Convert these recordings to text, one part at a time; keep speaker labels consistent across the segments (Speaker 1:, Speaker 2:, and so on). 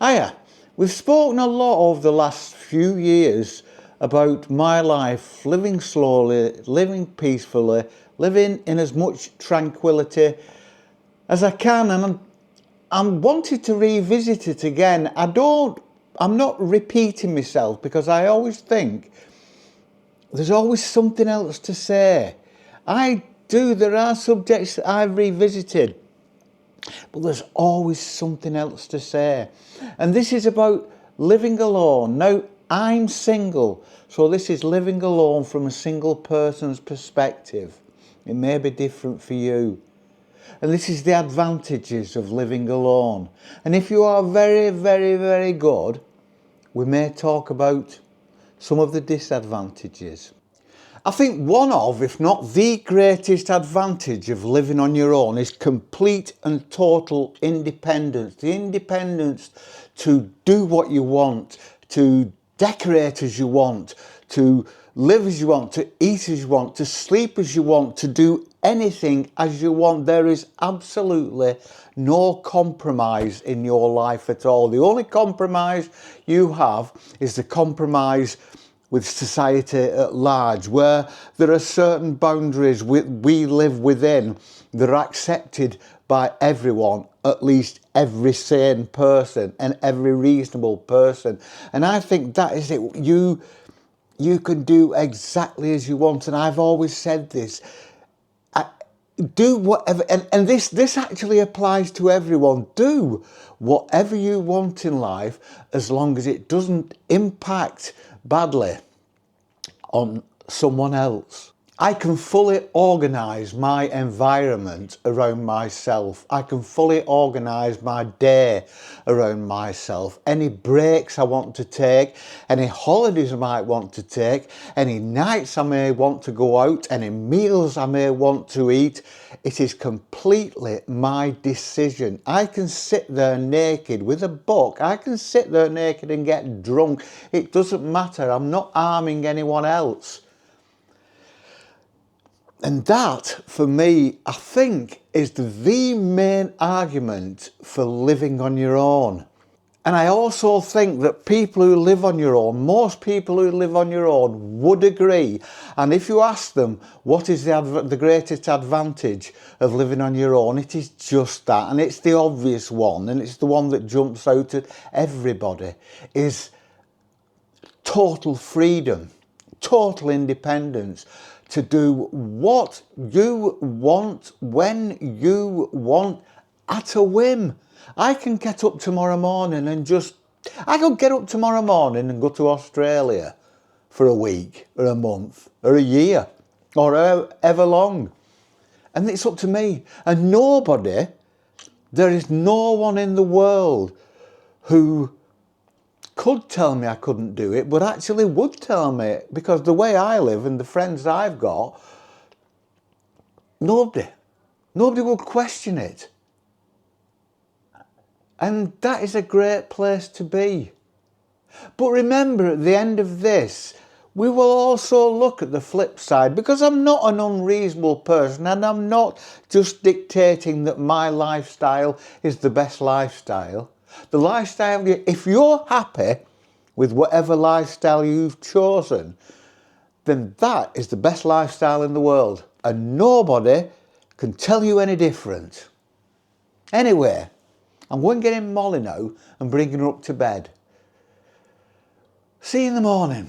Speaker 1: Hiya. We've spoken a lot over the last few years about my life, living slowly, living peacefully, living in as much tranquility as I can, and I'm wanting to revisit it again. I'm not repeating myself, because I always think there's always something else to say. There are subjects that I've revisited, but there's always something else to say. And this is about living alone. Now, I'm single, so this is living alone from a single person's perspective. It may be different for you. And this is the advantages of living alone. And if you are very, very, very good, we may talk about some of the disadvantages. I think one of, if not the greatest advantage of living on your own is complete and total independence. The independence to do what you want, to decorate as you want, to live as you want, to eat as you want, to sleep as you want, to do anything as you want. There is absolutely no compromise in your life at all. The only compromise you have is the compromise with society at large, where there are certain boundaries we live within that are accepted by everyone, at least every sane person and every reasonable person. And I think that is it. You can do exactly as you want. And I've always said this. Do whatever, and this actually applies to everyone. Do whatever you want in life, as long as it doesn't impact badly on someone else. I can fully organise my environment around myself. I can fully organise my day around myself. Any breaks I want to take, any holidays I might want to take, any nights I may want to go out, any meals I may want to eat, it is completely my decision. I can sit there naked with a book. I can sit there naked and get drunk. It doesn't matter. I'm not harming anyone else. And that, for me, I think, is the main argument for living on your own. And I also think that people who live on your own, most people who live on your own would agree. And if you ask them what is the greatest advantage of living on your own, it is just that. And it's the obvious one, and it's the one that jumps out at everybody, is total freedom, total independence, to do what you want, when you want, at a whim. I can get up tomorrow morning and I could get up tomorrow morning and go to Australia for a week, or a month, or a year, or however long. And it's up to me. And there is no one in the world who could tell me I couldn't do it, but actually would tell me, because the way I live and the friends I've got, nobody would question it. And that is a great place to be. But remember, at the end of this, we will also look at the flip side, because I'm not an unreasonable person, and I'm not just dictating that my lifestyle is the best lifestyle. The lifestyle, if you're happy with whatever lifestyle you've chosen, then that is the best lifestyle in the world, and nobody can tell you any different. Anyway, I'm going to get in Molly now and bring her up to bed. See you in the morning.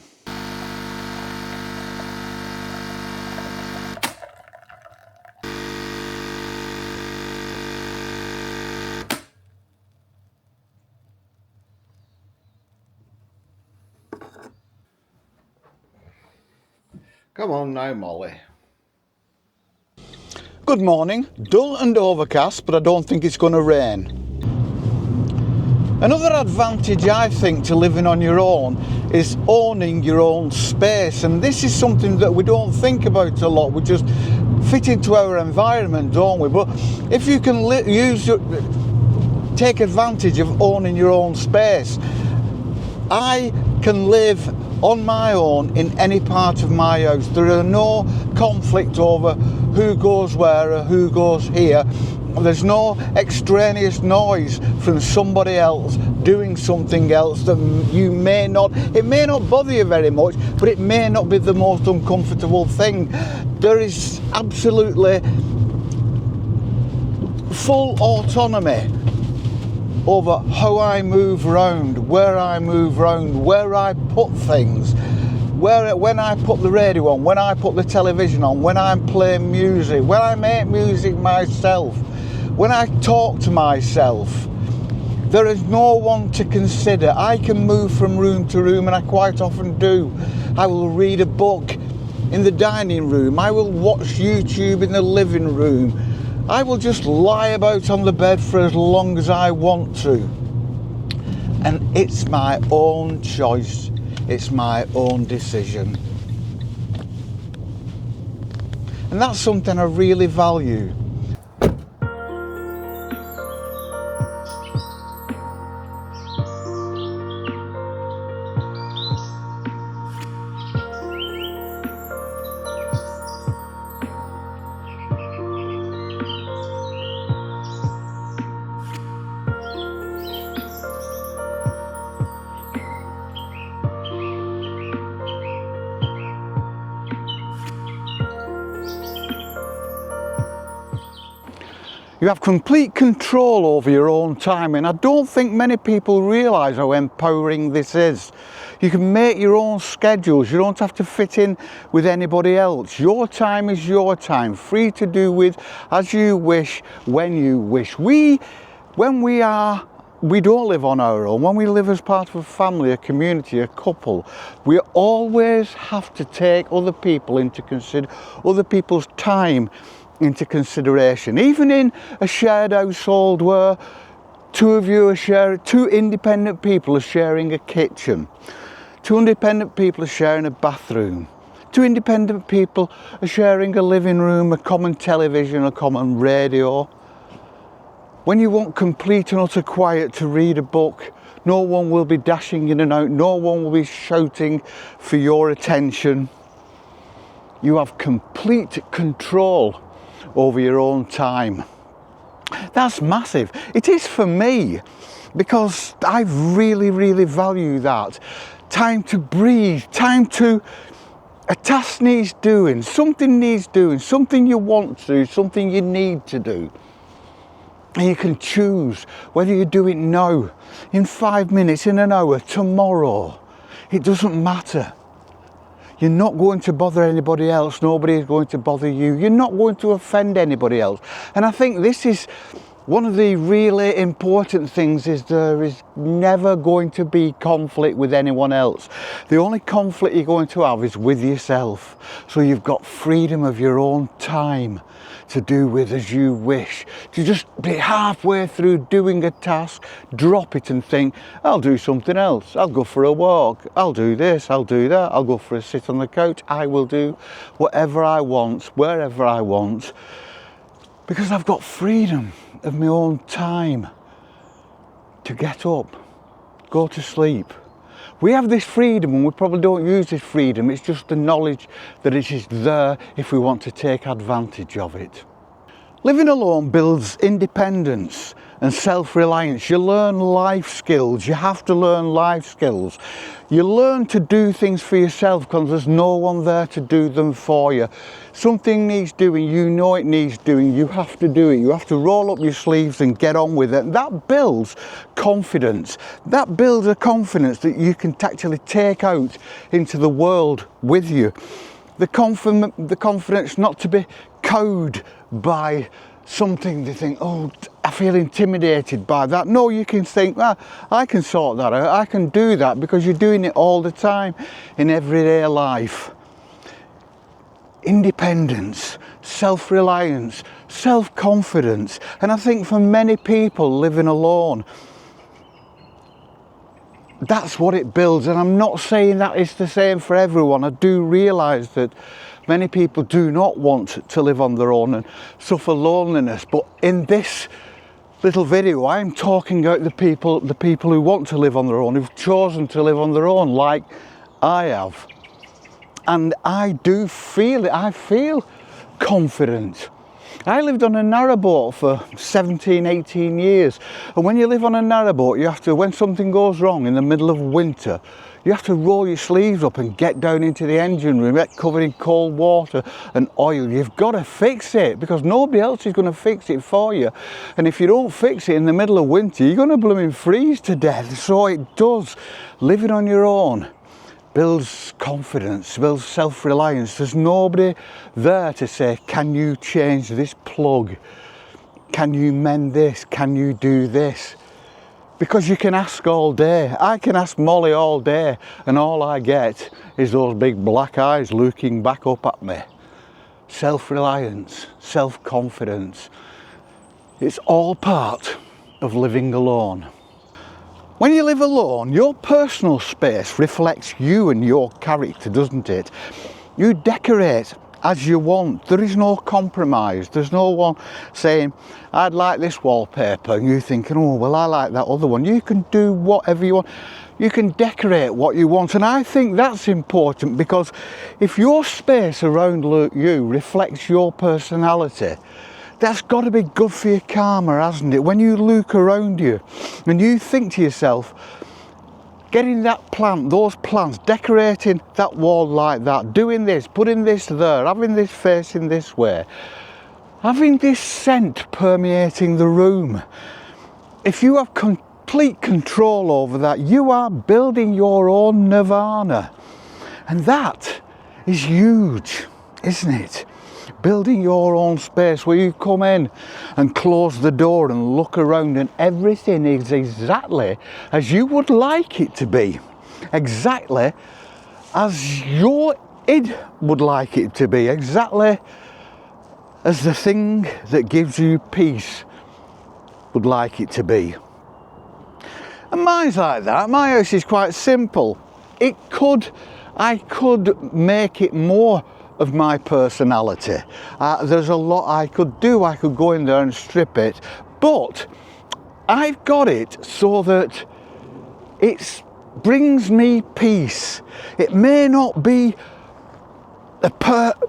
Speaker 2: Come on now, Molly.
Speaker 1: Good morning. Dull and overcast, but I don't think it's going to rain. Another advantage, I think, to living on your own is owning your own space. And this is something that we don't think about a lot. We just fit into our environment, don't we? But if you can take advantage of owning your own space, I can live on my own in any part of my house. There are no conflict over who goes where or who goes here. There's no extraneous noise from somebody else doing something else that it may not bother you very much, but it may not be the most uncomfortable thing. There is absolutely full autonomy over how I move around, where I move around, where I put things, when I put the radio on, when I put the television on, when I'm playing music, when I make music myself, when I talk to myself. There is no one to consider. I can move from room to room, and I quite often do. I will read a book in the dining room. I will watch YouTube in the living room. I will just lie about on the bed for as long as I want to. And it's my own choice. It's my own decision. And that's something I really value. You have complete control over your own time, and I don't think many people realise how empowering this is. You can make your own schedules. You don't have to fit in with anybody else. Your time is your time, free to do with as you wish, when you wish. We don't live on our own. When we live as part of a family, a community, a couple, we always have to take other people's time into consideration. Even in a shared household where two independent people are sharing a kitchen, two independent people are sharing a bathroom, two independent people are sharing a living room, a common television, a common radio. When you want complete and utter quiet to read a book, no one will be dashing in and out, no one will be shouting for your attention. You have complete control over your own time. That's massive. It is for me, because I really, really value that. Time to breathe, a task needs doing, something you want to do, something you need to do. And you can choose whether you do it now, in 5 minutes, in an hour, tomorrow. It doesn't matter. You're not going to bother anybody else. Nobody is going to bother you. You're not going to offend anybody else. And I think this is one of the really important things, is there is never going to be conflict with anyone else. The only conflict you're going to have is with yourself. So you've got freedom of your own time to do with as you wish. To just be halfway through doing a task, drop it and think, I'll do something else. I'll go for a walk. I'll do this, I'll do that. I'll go for a sit on the couch. I will do whatever I want, wherever I want, because I've got freedom of my own time to get up, go to sleep. We have this freedom, and we probably don't use this freedom. It's just the knowledge that it is there if we want to take advantage of it. Living alone builds independence and self-reliance. You learn life skills. You have to learn life skills. You learn to do things for yourself because there's no one there to do them for you. Something needs doing, you know it needs doing, you have to do it. You have to roll up your sleeves and get on with it. And that builds confidence. That builds a confidence that you can actually take out into the world with you. The confidence not to be cowed by something. They think, oh, I feel intimidated by that. No, you can think, I can sort that out. I can do that, because you're doing it all the time in everyday life. Independence, self-reliance, self-confidence. And I think for many people living alone, that's what it builds. And I'm not saying that it's the same for everyone. I do realise that many people do not want to live on their own and suffer loneliness. But in this little video, I'm talking about the people who want to live on their own, who've chosen to live on their own, like I have. And I do feel it. I feel confident. I lived on a narrowboat for 17, 18 years. And when you live on a narrowboat, you have to, when something goes wrong in the middle of winter, you have to roll your sleeves up and get down into the engine room, get covered in cold water and oil. You've got to fix it because nobody else is going to fix it for you. And if you don't fix it in the middle of winter, you're going to blooming freeze to death. So it does. Living on your own builds confidence, builds self-reliance. There's nobody there to say, can you change this plug? Can you mend this? Can you do this? Because you can ask all day. I can ask Molly all day and all I get is those big black eyes looking back up at me. Self-reliance, self-confidence. It's all part of living alone. When you live alone, your personal space reflects you and your character, doesn't it? You decorate as you want. There is no compromise. There's no one saying, I'd like this wallpaper, and you thinking, oh, well, I like that other one. You can do whatever you want. You can decorate what you want. And I think that's important because if your space around you reflects your personality, that's got to be good for your karma, hasn't it? When you look around you and you think to yourself, getting that plant, those plants, decorating that wall like that, doing this, putting this there, having this facing this way, having this scent permeating the room. If you have complete control over that, you are building your own nirvana. And that is huge, isn't it? Building your own space where you come in and close the door and look around and everything is exactly as you would like it to be. Exactly as your id would like it to be. Exactly as the thing that gives you peace would like it to be. And mine's like that. My house is quite simple. I could make it more of my personality. There's a lot I could do. I could go in there and strip it, but I've got it so that it brings me peace. It may not be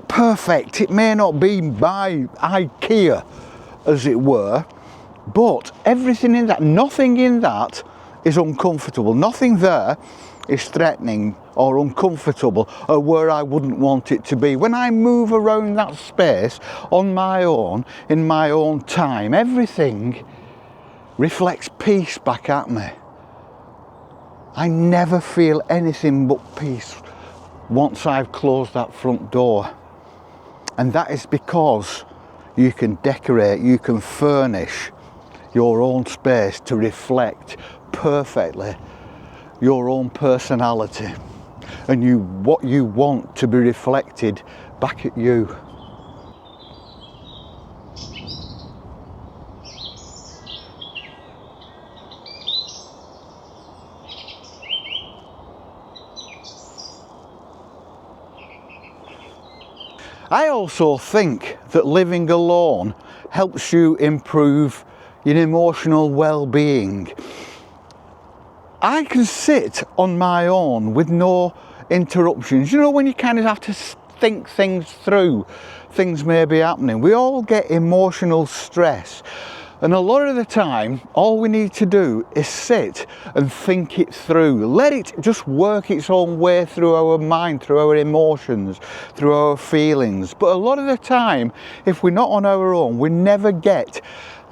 Speaker 1: perfect, it may not be by IKEA, as it were, but everything in that, nothing in that is uncomfortable. Nothing there is threatening or uncomfortable or where I wouldn't want it to be. When I move around that space on my own, in my own time, everything reflects peace back at me. I never feel anything but peace once I've closed that front door. And that is because you can decorate, you can furnish your own space to reflect perfectly your own personality and what you want to be reflected back at you. I also think that living alone helps you improve your emotional well-being. I can sit on my own with no interruptions. You know, when you kind of have to think things through, things may be happening. We all get emotional stress. And a lot of the time, all we need to do is sit and think it through. Let it just work its own way through our mind, through our emotions, through our feelings. But a lot of the time, if we're not on our own, we never get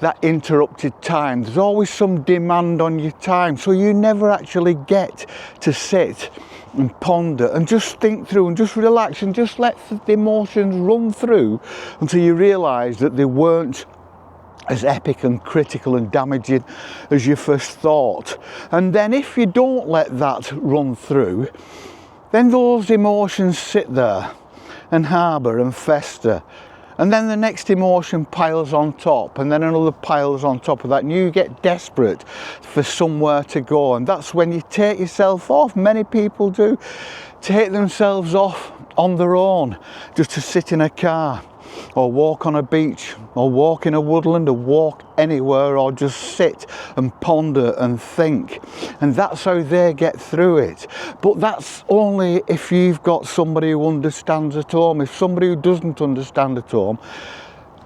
Speaker 1: that interrupted time. There's always some demand on your time, so you never actually get to sit and ponder and just think through and just relax and just let the emotions run through until you realise that they weren't as epic and critical and damaging as you first thought. And then if you don't let that run through, then those emotions sit there and harbour and fester. And then the next emotion piles on top, and then another piles on top of that, and you get desperate for somewhere to go. And that's when you take yourself off. Many people do take themselves off on their own, just to sit in a car or walk on a beach, or walk in a woodland, or walk anywhere, or just sit and ponder and think. And that's how they get through it. But that's only if you've got somebody who understands at home. If somebody who doesn't understand at home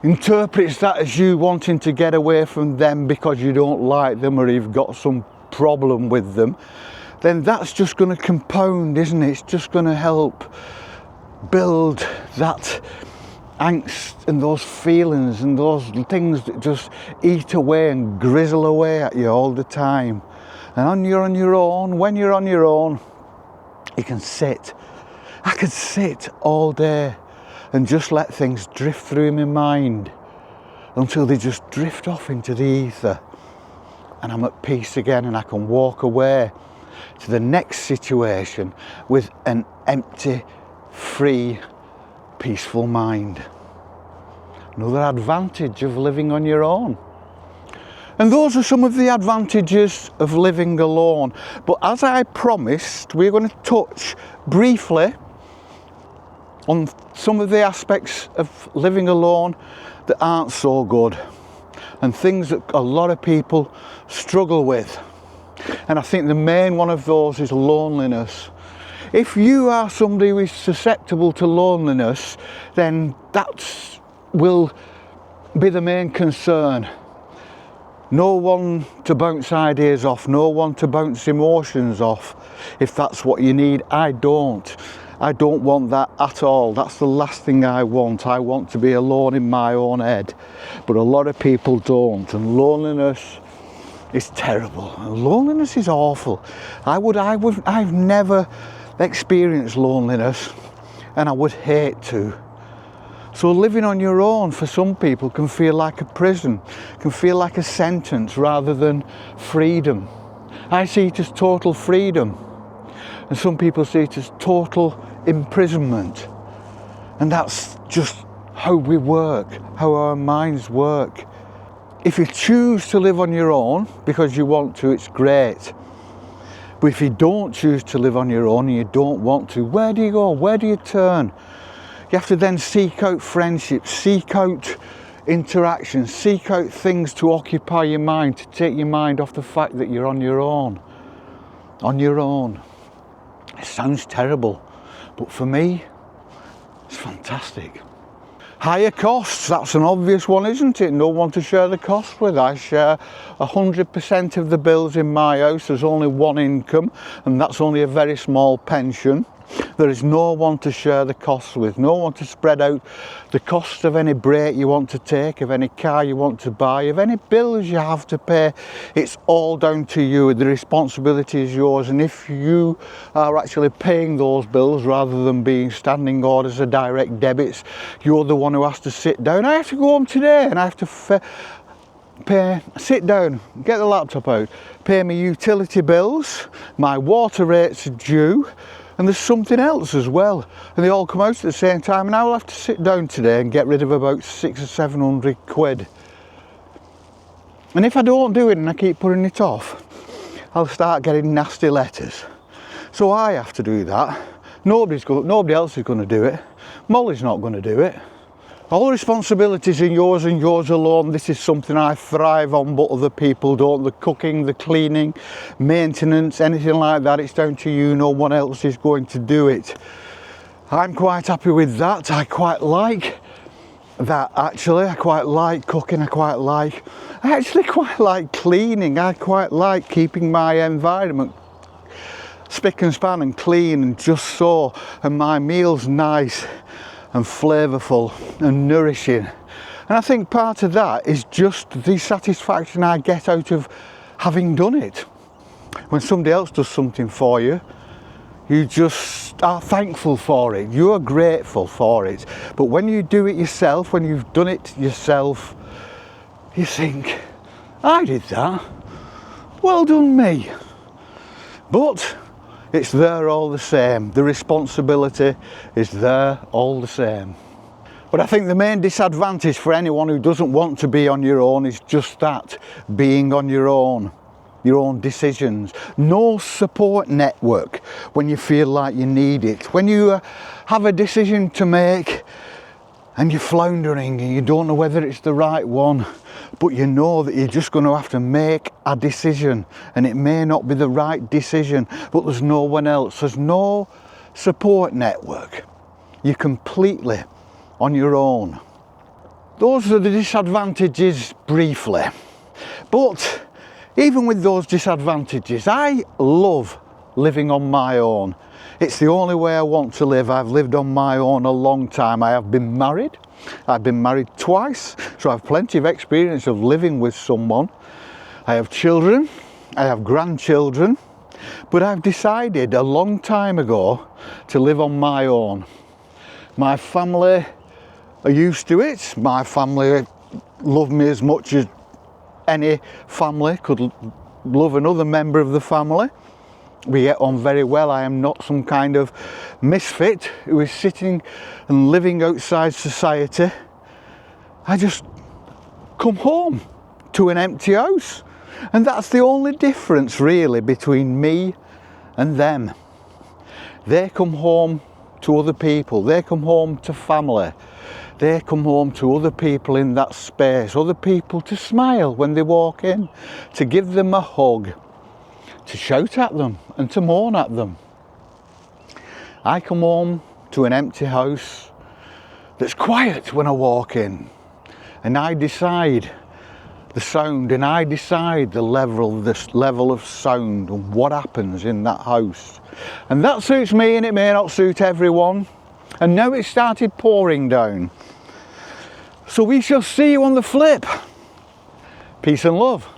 Speaker 1: interprets that as you wanting to get away from them because you don't like them or you've got some problem with them, then that's just going to compound, isn't it? It's just going to help build that angst and those feelings and those things that just eat away and grizzle away at you all the time. And when you're on your own, you can sit. I could sit all day and just let things drift through my mind until they just drift off into the ether. And I'm at peace again, and I can walk away to the next situation with an empty, free, peaceful mind. Another advantage of living on your own. And those are some of the advantages of living alone. But as I promised, we're going to touch briefly on some of the aspects of living alone that aren't so good, and things that a lot of people struggle with. And I think the main one of those is loneliness. If you are somebody who is susceptible to loneliness, then that will be the main concern. No one to bounce ideas off, no one to bounce emotions off, if that's what you need. I don't want that at all. That's the last thing I want. I want to be alone in my own head. But a lot of people don't, and loneliness is terrible. Loneliness is awful. I've never experienced loneliness, and I would hate to. So living on your own for some people can feel like a prison, can feel like a sentence rather than freedom. I see it as total freedom, and some people see it as total imprisonment. And that's just how we work, how our minds work. If you choose to live on your own because you want to, it's great. But if you don't choose to live on your own and you don't want to, where do you go? Where do you turn? You have to then seek out friendships, seek out interactions, seek out things to occupy your mind, to take your mind off the fact that you're on your own. On your own. It sounds terrible, but for me, it's fantastic. Higher costs, that's an obvious one, isn't it? No one to share the cost with. I share 100% of the bills in my house. There's only one income, and that's only a very small pension. There is no one to share the costs with, no one to spread out the cost of any break you want to take, of any car you want to buy, of any bills you have to pay. It's all down to you. The responsibility is yours, and if you are actually paying those bills rather than being standing orders or direct debits, you're the one who has to sit down. I have to go home today and I have to sit down, get the laptop out, pay my utility bills, my water rates are due, and there's something else as well, and they all come out at the same time, and I will have to sit down today and get rid of about 600 or 700 quid. And if I don't do it and I keep putting it off, I'll start getting nasty letters. So I have to do that. Nobody else is going to do it. Molly's not going to do it. All responsibilities are yours and yours alone. This is something I thrive on, but other people don't. The cooking, the cleaning, maintenance, anything like that, it's down to you. No one else is going to do it. I'm quite happy with that. I quite like that, actually. I quite like cooking. I actually quite like cleaning. I quite like keeping my environment spick and span and clean and just so, and my meals nice and flavourful and nourishing. And I think part of that is just the satisfaction I get out of having done it. When somebody else does something for you, you just are thankful for it, you are grateful for it. But when you do it yourself, when you've done it yourself, you think, I did that, well done me. But it's there all the same. The responsibility is there all the same. But I think the main disadvantage for anyone who doesn't want to be on your own is just that, being on your own decisions. No support network when you feel like you need it. When you have a decision to make, and you're floundering and you don't know whether it's the right one, but you know that you're just going to have to make a decision, and it may not be the right decision, but there's no one else, there's no support network, you're completely on your own. Those are the disadvantages briefly, but even with those disadvantages, I love living on my own. It's the only way I want to live. I've lived on my own a long time. I have been married. I've been married twice, so I have plenty of experience of living with someone. I have children, I have grandchildren, but I've decided a long time ago to live on my own. My family are used to it. My family love me as much as any family could love another member of the family. We get on very well. I am not some kind of misfit who is sitting and living outside society. I just come home to an empty house, and that's the only difference really between me and them. They come home to other people, they come home to family, they come home to other people in that space, other people to smile when they walk in, to give them a hug, to shout at them and to moan at them. I come home to an empty house that's quiet when I walk in, and I decide the sound, and I decide the level of sound and what happens in that house. And that suits me, and it may not suit everyone. And now it started pouring down. So we shall see you on the flip. Peace and love.